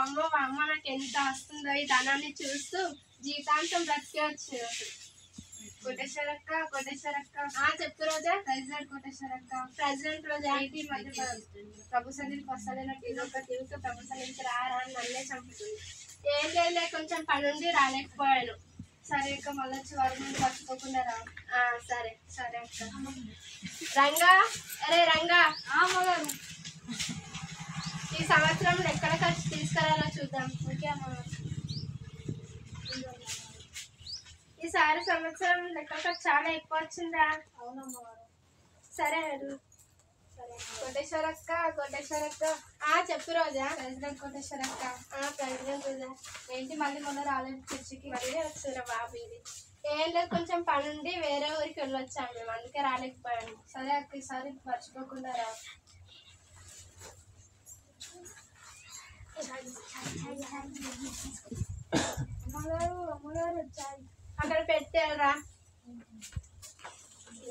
అమ్మ అమ్మ నాకు ఎంత వస్తుందో ఈ ధనాన్ని చూస్తూ జీవితాంతం బ్రతికేవచ్చు. కోటేశ్వరక్క చెప్పు రోజా. ప్రెసిడెంట్ రోజా ఏంటి ఈ మధ్య ప్రభు సన్నిధికి వస్తానన్నట్టు ఇది ఒక జీవితం ప్రభు సన్నిధికి రారా అని నన్నే చంపుతుంది. ఏం లేదు, కొంచెం పని ఉండి రాలేకపోయాను. సరే అక్క, మళ్ళీ వచ్చి వారి నుండి మర్చిపోకుండా రా. సరే సరే అక్క. రంగా, అరే రంగా. అమ్మగారు, ఈ సంవత్సరం ఎక్కడ ఖర్చు తీసుకురాలో చూద్దాం. ఓకే అమ్మగారు. ఈసారి సంవత్సరం లెక్క ఖర్చు చాలా ఎక్కువ వచ్చిందా? అవునమ్మగారు. సరే సరే కోటేశ్వరక్క. చెప్పు రోజా. ప్రెసిడెంట్ కోటేశ్వరక్క. ప్రెసిడెంట్ రోజా. ఏంటి మళ్ళీ మొన్న రాలేదు చర్చికి? మళ్ళీ వచ్చారా బాబు? ఇది ఏం లేదు, కొంచెం పని ఉండి వేరే ఊరికి వెళ్ళొచ్చాము మేము, అందుకే రాలేకపోయాను. సరే అక్క, ఈసారి మర్చిపోకుండా రా. అమ్మగారు వచ్చాయి. అక్కడ పెట్టారా?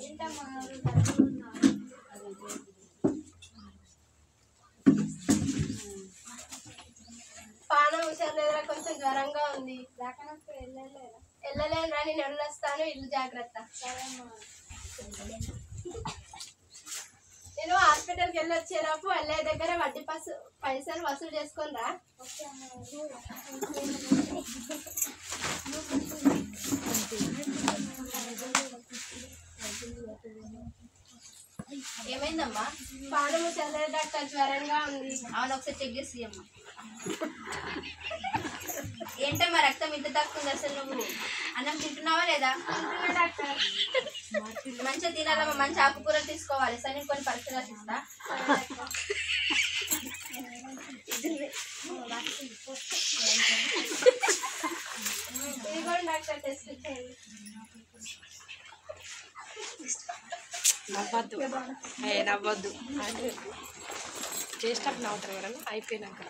ఏంటమ్మగారు? పానం హుషారు లేదురా, కొంచెం జ్వరంగా ఉంది. దాకానక్క వెళ్ళలేదా? వెళ్ళలేనురా, నేను వెళ్ళొస్తాను, ఇల్లు జాగ్రత్త. సరే అమ్మగారు. నేను హాస్పిటల్కి వెళ్ళి వచ్చేలోపు వెళ్ళే దగ్గర వడ్డీ పైసలు వసూలు చేసుకొని రా. ఓకే అమ్మగారు. ఏమైందమ్మా? పానము చల్లలేదక్క, జ్వరంగా ఉంది. అవును, ఒకసారి చెక్ చేసి అమ్మా. ఏంటమ్మా రక్తం ఇంత తక్కువ ఉంది? అసలు నువ్వు అన్నం తింటున్నావా లేదా? డాక్టర్. మంచిగా తినాలమ్మా, మంచి ఆకుకూరలు తీసుకోవాలి. సరే నేను కొన్ని పరీక్షలు రాసిస్తా. ఇది కూడా డాక్టర్ టెస్ట్ చేయండి. నవ్వద్దు, నవ్వద్దు అంటే చేసేటప్పుడు నవ్వుతారు ఎవరన్నా, అయిపోయినాక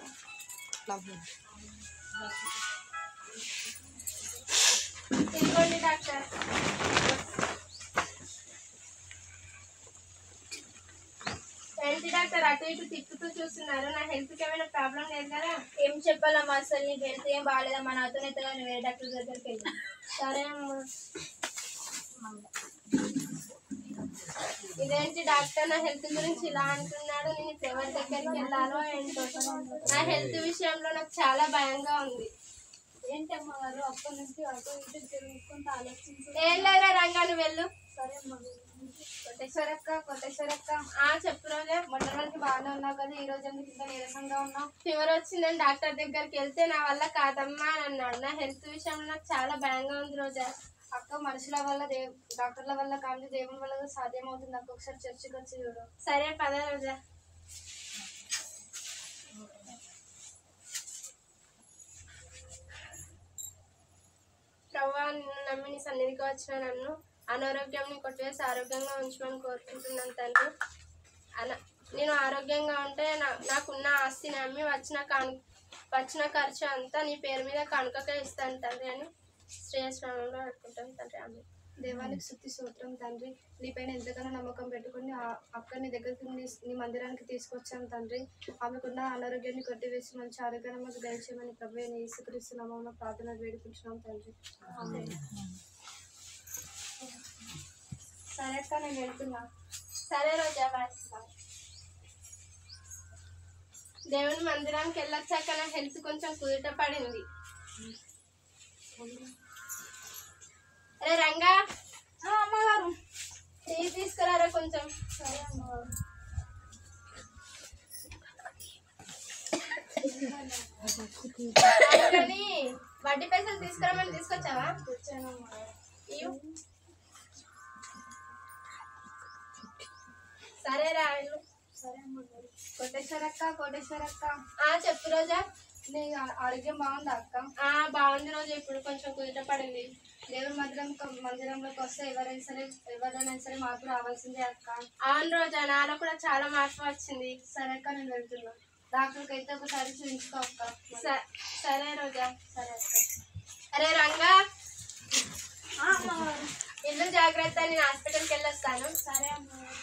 నవ్వద్దు. ఇదిగోండి డాక్టర్. ఏంటి డాక్టర్ అటు ఇటు తిప్పుతూ చూస్తున్నారు? నా హెల్త్కి ఏమైనా ప్రాబ్లం లేదు కదా? ఏం చెప్పాలమ్మా, అసలు నీకు హెల్త్ ఏం బాగాలేదమ్మా. నాతోనే నువ్వు వేరే డాక్టర్ దగ్గరికి వెళ్ళి. సరే అమ్మా. ఇదేంటి డాక్టర్ నా హెల్త్ గురించి ఇలా అంటున్నాడు? నేను ఇప్పుడు ఎవరి దగ్గరికి వెళ్ళాలో ఏంటో. నా హెల్త్ విషయంలో నాకు చాలా భయంగా ఉంది. ఏంటమ్మగారు అప్పటి నుంచి అటు ఇటు తిరుగుకుంటూ ఆలోచించు. ఏం లేదా రంగా, నువ్వు వెళ్ళు. సరే అమ్మగారు. కోటేశ్వరక్క. చెప్పు రోజా. మొన్న రోజు బాగానే ఉన్నావు కదా, ఈ రోజు ఎందుకు ఇంత నీరసంగా ఉన్నావు? ఫీవర్ వచ్చిందని డాక్టర్ దగ్గరికి వెళ్తే నా వల్ల కాదమ్మా అని అన్నాడు. నా హెల్త్ విషయంలో నాకు చాలా భయంగా ఉంది రోజా. అక్క, మనుషుల వల్ల డాక్టర్ల వల్ల కానీ దేవుని వల్ల సాధ్యమవుతుంది అక్క. ఒకసారి చర్చికి వచ్చి చూడు. సరే పద రోజా. ప్రభువా, నిన్ను నమ్మి నీ సన్నిధికి వచ్చిన నన్ను అనారోగ్యాన్ని కొట్టివేసి ఆరోగ్యంగా ఉంచమని కోరుకుంటున్నాను తండ్రి. నేను ఆరోగ్యంగా ఉంటే నాకున్న ఆస్తిని అమ్మి వచ్చిన ఖర్చు అంతా నీ పేరు మీద కానుకగా ఇస్తాను తండ్రి అని శ్రేయస్నామంలో అనుకుంటాను తండ్రి. ఆమె దేవానికి స్తుతి స్తోత్రం తండ్రి. నీపైన ఎంతగానో నమ్మకం పెట్టుకుని అక్క నీ దగ్గరికి నీ మందిరానికి తీసుకొచ్చాను తండ్రి. ఆమెకున్న అనారోగ్యాన్ని కొట్టివేసి మంచి ఆరోగ్యాన్ని మాకు దయచేయమని ప్రభువే యేసుక్రీస్తు నామమున ప్రార్థన వేడుకుంటున్నాం తండ్రి. సరే అక్క, నేను వెళ్తున్నా. సరే రోజా, బాయ్. దేవుని మందిరానికి వెళ్ళొచ్చాక నా హెల్త్ కొంచెం కుదుట పడింది. అరే రంగా. అమ్మగారు, టీ తీసుకురారా కొంచెం. సరే అమ్మగారు. కానీ వడ్డీ పైసలు తీసుకురామని తీసుకొచ్చావా? వచ్చాను అమ్మగారు. సరే రా వెళ్ళు. సరే అమ్మగారు. కోటేశ్వరక్క. చెప్పు రోజా. నీ ఆరోగ్యం బాగుందా అక్క? బాగుంది రోజు, ఇప్పుడు కొంచెం కుదుట పడింది. దేవుని మందిరంలోకి వస్తే ఎవరైనా సరే మార్పు రావాల్సిందే అక్క. అవును రోజా, నాలో కూడా చాలా మార్పు వచ్చింది. సరే అక్క, నేను వెళ్తున్నా. డాక్టర్కి అయితే ఒకసారి చూపించుకో అక్క. సరే రోజా. సరే అక్క. అరే రంగా. అమ్మగారు. ఇల్లు జాగ్రత్త, నేను హాస్పిటల్కి వెళ్ళొస్తాను. సరే అమ్మగారు.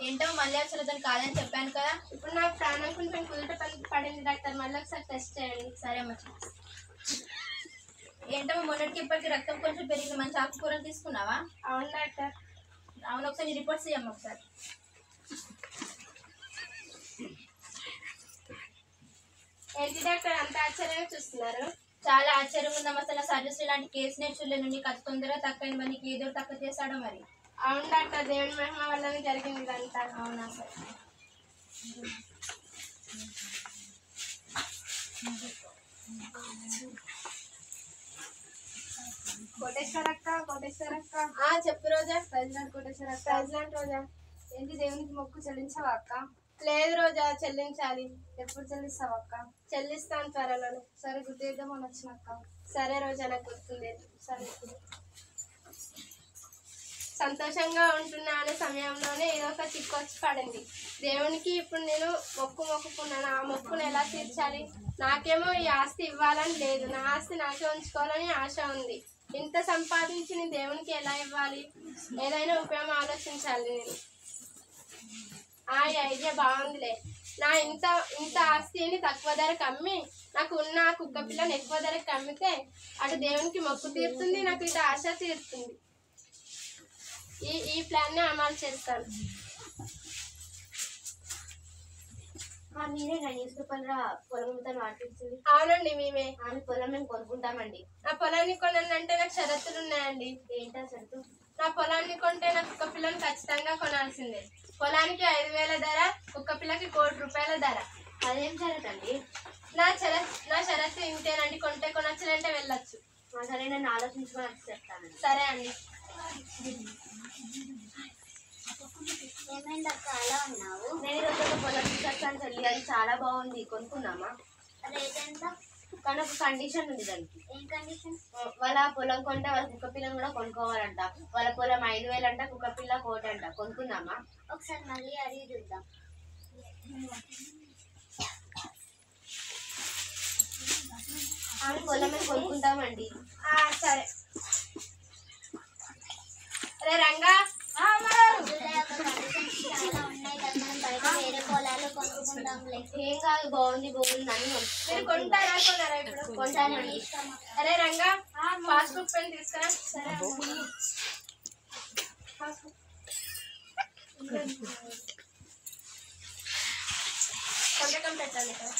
ఏంటో మళ్ళీ అసలు దాన్ని కాదని చెప్పాను కదా. ఇప్పుడు నాకు ప్రాణం కొంచెం కుదుట పడింది డాక్టర్, మళ్ళీ ఒకసారి టెస్ట్ చేయండి. సరే అమ్మ. ఏంటమ్మా మొన్నటికి ఇప్పటికి రక్తం కొంచెం పెరిగింది, మంచి ఆకుకూరలు తీసుకున్నావా? అవును డాక్టర్. అవును, ఒకసారి రిపోర్ట్స్ ఇవ్వమ్మా ఒకసారి. ఏంటి డాక్టర్ అంత ఆశ్చర్యంగా చూస్తున్నారు? చాలా ఆశ్చర్యంగా ఉందమ్మా. అసలు సర్వీస్ ఇలాంటి కేసు నేర్చుకోలేను. నీకు అది తొందరగా తక్కువైంది, మరి నీకు ఏదో తక్కువ చేస్తాడో మరి. అవును డాక్టర్, దేవుని మహిమ వల్లనే జరిగింది ఇదంతా. అవునా సరే. కోటేశ్వరక్క చెప్పు రోజా. ప్రెసిడెంట్ కోటేశ్వరక్క. ప్రెసిడెంట్ రోజా. ఏంటి దేవునికి మొక్కు చెల్లించావా అక్క? లేదు రోజా, చెల్లించాలి. ఎప్పుడు చెల్లిస్తావా అక్క? చెల్లిస్తాను త్వరలోనే. సరే గుర్తిద్దామని వచ్చినక్క. సరే రోజా, నాకు గుర్తుంది. సరే. సంతోషంగా ఉంటున్నా అనే సమయంలోనే ఏదో ఒక చిక్కు వచ్చి పడింది. దేవునికి ఇప్పుడు నేను మొక్కుకున్నాను, ఆ మొక్కును ఎలా తీర్చాలి? నాకేమో ఈ ఆస్తి ఇవ్వాలని లేదు, నా ఆస్తి నాకే ఉంచుకోవాలని ఆశ ఉంది. ఇంత సంపాదించి నేను దేవునికి ఎలా ఇవ్వాలి? ఏదైనా ఉపయోగం ఆలోచించాలి నేను. ఈ ఐడియా బాగుందిలే. నా ఇంత ఆస్తిని తక్కువ ధరకు అమ్మి నాకు ఉన్న కుక్క పిల్లని ఎక్కువ ధరకు అమ్మితే అటు దేవునికి మొక్కు తీరుతుంది, నాకు ఇటు ఆశ తీరుతుంది. ఈ ప్లాన్ని అమలు చేస్తాను. మీరే నా న్యూస్ పేపర్లో పొలం వాటించింది? అవునండి, మేమే. ఆమె పొలం మేము కొనుక్కుంటామండి. నా పొలాన్ని కొనాలంటే నాకు షరతులు ఉన్నాయండి. ఏంటా షరతు? నా పొలాన్ని కొంటే నాకు కుక్క పిల్లని ఖచ్చితంగా కొనాల్సిందే. పొలానికి 5,000 ధర, కుక్క పిల్లకి 1 కోటి రూపాయల ధర. అదేం షరత్ అండి? నా షరతు ఇంతేనండి, కొంటే కొనొచ్చులంటే వెళ్ళొచ్చు. సరే, నేను ఆలోచించుకొని చెప్తానండి. సరే అండి. ఏమైంది అక్క అలా ఉన్నావు? నేను ఈరోజు ఒక పొలం తీసుకొచ్చాను చెల్లి, అది చాలా బాగుంది, కొనుక్కుందామా? రేట్ ఎంత? కానీ ఒక కండిషన్ ఉంది దానికి. ఏం కండిషన్? వాళ్ళ పొలం కొంటే వాళ్ళ కుక్క పిల్లని కూడా కొనుక్కోవాలంట. వాళ్ళ పొలం 5,000 అంట, కుక్క పిల్ల 1 కోటి అంట. కొనుక్కుందామా? ఒకసారి మళ్ళీ అడిగి చూద్దాం. పొలం మేము కొనుక్కుంటామండి. సరే. అరే రంగా, ఏం కాదు, బాగుంది అని మీరు కొంటారా కొన్నారా? ఇప్పుడు కొంటానండి. అరే రంగా, పాస్బుక్ పెన్ తీసుకురా. సరే. సంతకం పెట్టాలి కదా.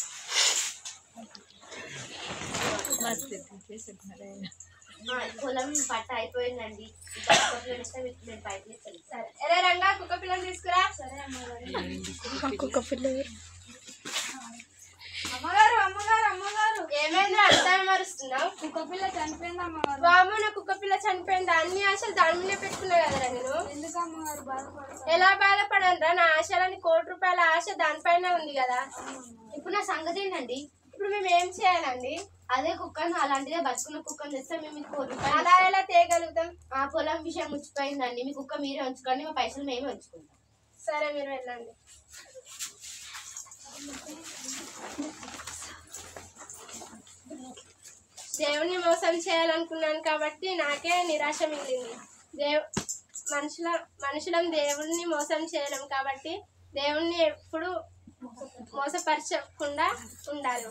పొలం పట్ట అయిపోయిందండి. నేను పైకి ఇస్తాను. సరే. అరే రంగా, కుక్క పిల్లని తీసుకురా. సరే అమ్మగారు. అమ్మగారు ఏమైంది అంతా మరుస్తున్నావు? కుక్క పిల్ల చనిపోయింది అమ్మగారు. బాబు, నా కుక్క పిల్ల చనిపోయింది. అన్ని ఆశలు దాని మీద పెట్టుకున్నా కదరా నేను. ఎందుకు అమ్మగారు బాధపడతారు? ఎలా బాధపడనురా? నా ఆశలని 1 కోటి రూపాయల ఆశ దానిపైన ఉంది కదా. ఇప్పుడు నా సంగతి ఏంటండి? ఇప్పుడు మేము ఏం చేయాలండి? అదే కుక్కను, అలాంటిదే బతుకున్న కుక్కను తెస్తే మేము మీకు 1 కోటి రూపాయలు. అలా ఎలా తేయగలుగుతాం? ఆ పొలం విషయం ముచ్చిపోయిందండి. మీ కుక్క మీరే ఉంచుకోండి, మా పైసలు మేమే ఉంచుకుంటాం. సరే, మీరు వెళ్ళండి. దేవుణ్ణి మోసం చేయాలనుకున్నాను కాబట్టి నాకే నిరాశ మిగిలింది. మనుషులం దేవుణ్ణి మోసం చేయలేం కాబట్టి దేవుణ్ణి ఎప్పుడు మోసపరచకుండా ఉండాలి.